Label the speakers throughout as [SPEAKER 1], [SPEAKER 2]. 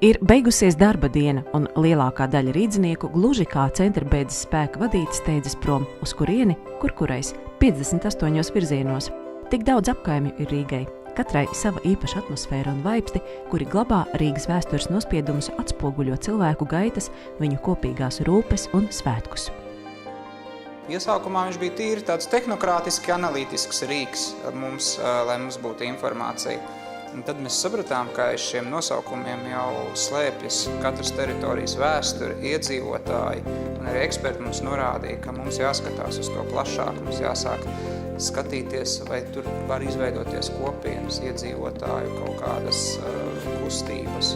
[SPEAKER 1] Ir beigusies darba diena, un lielākā daļa rīdzinieku gluži kā centra bēdzes spēka vadīti steidzas prom uz kurieni, kurais 58 virzienos. Tik daudz apkaimju ir Rīgai. Katrai sava īpaša atmosfēra un vaipsti, kuri glabā Rīgas vēstures nospiedumus, atspoguļo cilvēku gaitas, viņu kopīgās rūpes un svētkus.
[SPEAKER 2] Iesākumā viņš bija tīri tāds tehnokrātiski analītisks rīks mums, lai mums būtu informācija. Un tad mēs sapratām, ka aiz šiem nosaukumiem jau slēpjas katras teritorijas vēsture, iedzīvotāji, un arī eksperti mums norādīja, ka mums jāskatās uz to plašāk, mums jāsāk skatīties, vai tur var izveidoties kopienas, iedzīvotāju kaut kādas kustības.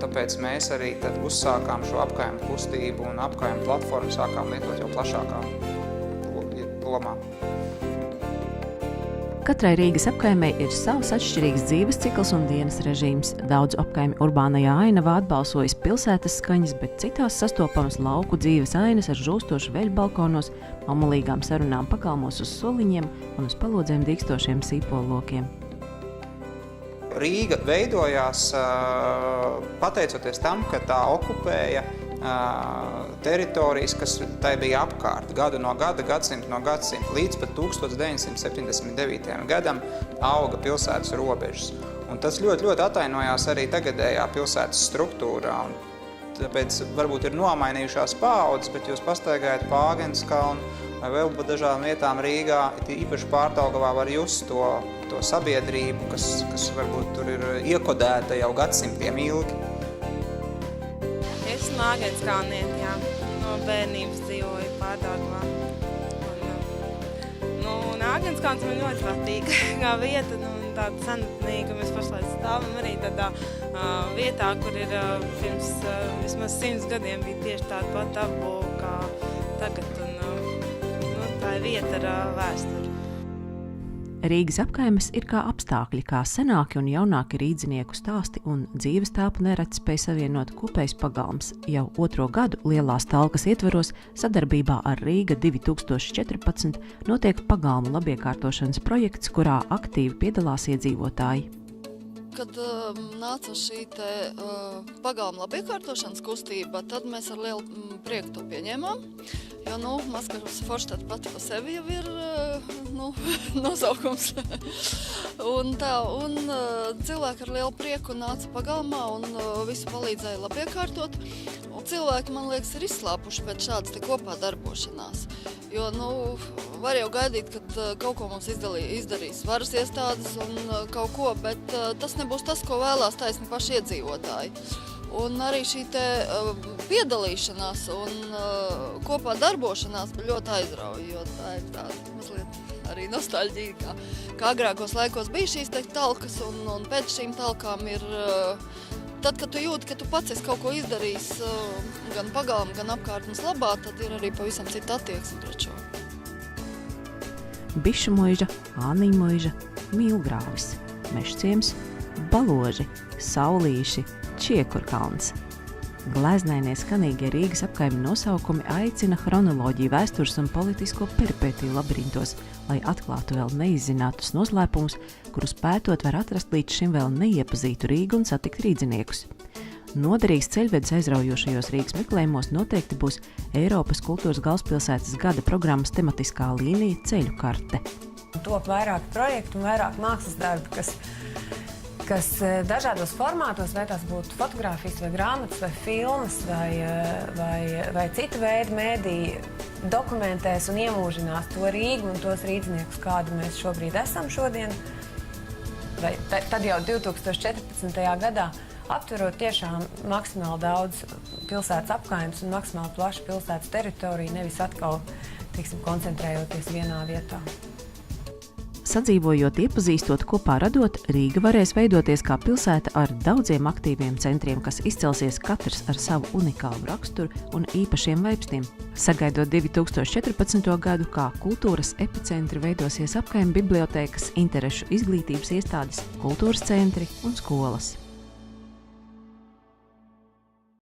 [SPEAKER 2] Tāpēc mēs arī tad uzsākām šo apkaimu kustību un apkaimu platformu sākām lietot jau plašākā lomā.
[SPEAKER 1] Katrai Rīgas apkaimei ir savs atšķirīgs dzīves cikls un dienas režīms. Daudz apkaimi urbānajā ainavā atbalsojas pilsētas skaņas, bet citās sastopamas lauku dzīves ainas ar žūstošu veļu balkonos, omulīgām sarunām pakalmos uz soliņiem un uz palodzēm dīkstošiem sīpollokiem.
[SPEAKER 2] Rīga veidojās pateicoties tam, ka tā okupēja teritorijas, kas tai bija apkārt, gadu no gada, gadsimtu no gadsimta, līdz pat 1979. gadam auga pilsētas robežas. Un tas ļoti atainojās arī tagadējā pilsētas struktūrā. Un tāpēc varbūt ir nomainījušās paaudzes, bet jūs pastaigājat pa Āgenskalnu vai vēl pa dažādām vietām Rīgā, īpaši Pārdaugavā var just to sabiedrību, kas varbūt tur ir iekodēta jau gadsimtiem ilgi.
[SPEAKER 3] Es no Āgenskalnieti, jā. No bērnības dzīvoju Pārdaugavā. Un Āgenskalns man ļoti patīk kā vieta, tāda senatnīga. Mēs pašlaik stāvam arī tādā vietā, kur ir pirms vismaz 100 gadiem bija tieši tāda pat apbūve kā tagad. Tā ir vieta ar vēsturi.
[SPEAKER 1] Rīgas apkaimes ir kā apstākļi, kā senāki un jaunāki rīdzinieku stāsti un dzīves telpu nereti spēj savienot kopējs pagalms. Jau 2. gadu lielās talkas ietvaros sadarbībā ar Rīga 2014 notiek pagalmu labiekārtošanas projekts, kurā aktīvi piedalās iedzīvotāji.
[SPEAKER 4] Kad nāca šī pagalma labiekārtošanas kustība, tad mēs ar lielu prieku to pieņēmām. Jo, Maskaras Forštata pati pa sevi jau ir nosaukums. un cilvēki ar lielu prieku nāca pagalmā un visu palīdzēja labiekārtot. Un cilvēki, man liekas, ir izslāpuši pēc šādas kopā darbošanās. Jo, var jau gaidīt, kad kaut ko mums izdarīs varas iestādes un kaut ko, bet tas nebūs tas, ko vēlās taisni paši iedzīvotāji. Un arī šī piedalīšanās un kopā darbošanās bija ļoti aizrauja, jo tā ir tāda mazliet arī nostalģija, kā agrākos laikos bija šīs talkas un pēc šīm talkām ir, tad, kad tu jūti, ka tu pats esi kaut ko izdarījis gan pagalma, gan apkārtnes labā, tad ir arī pavisam cita attieksme pret šo.
[SPEAKER 1] Bišumuiža, Āniņmuiža, Mīlgrāvis, Mežciems, Baloži, Saulīši, Čiekurkalns. Gleznainie skanīgie Rīgas apkaimi nosaukumi aicina chronoloģiju vēstures un politisko peripētiju labirintos, lai atklātu vēl neizzinātus noslēpumus, kurus pētot var atrast līdz šim vēl neiepazītu Rīgu un satikt rīdziniekus. Noderīgs ceļvedis aizraujošajos Rīgas meklējumos noteikti būs Eiropas kultūras galvaspilsētas gada programmas tematiskā līnija Ceļu karte.
[SPEAKER 5] Top vairāk projektu un vairāk mākslas darbu, kas dažādos formātos, vai tās būtu fotogrāfijas, vai grāmatas, vai filmas, vai cita veida mēdī, dokumentēs un iemūžinās to Rīgu un tos rīdziniekus, kādi mēs šobrīd esam šodien. Tad jau 2014. gadā aptverot tiešām maksimāli daudz pilsētas apkaimes un maksimāli plašu pilsētas teritoriju, nevis atkal, koncentrējoties vienā vietā.
[SPEAKER 1] Sadzīvojot, iepazīstot, kopā radot, Rīga varēs veidoties kā pilsēta ar daudziem aktīviem centriem, kas izcelsies katrs ar savu unikālu raksturu un īpašiem vaipstiem. Sagaidot 2014. gadu, kā kultūras epicentri veidosies apkaime bibliotēkas, interešu izglītības iestādes, kultūras centri un skolas.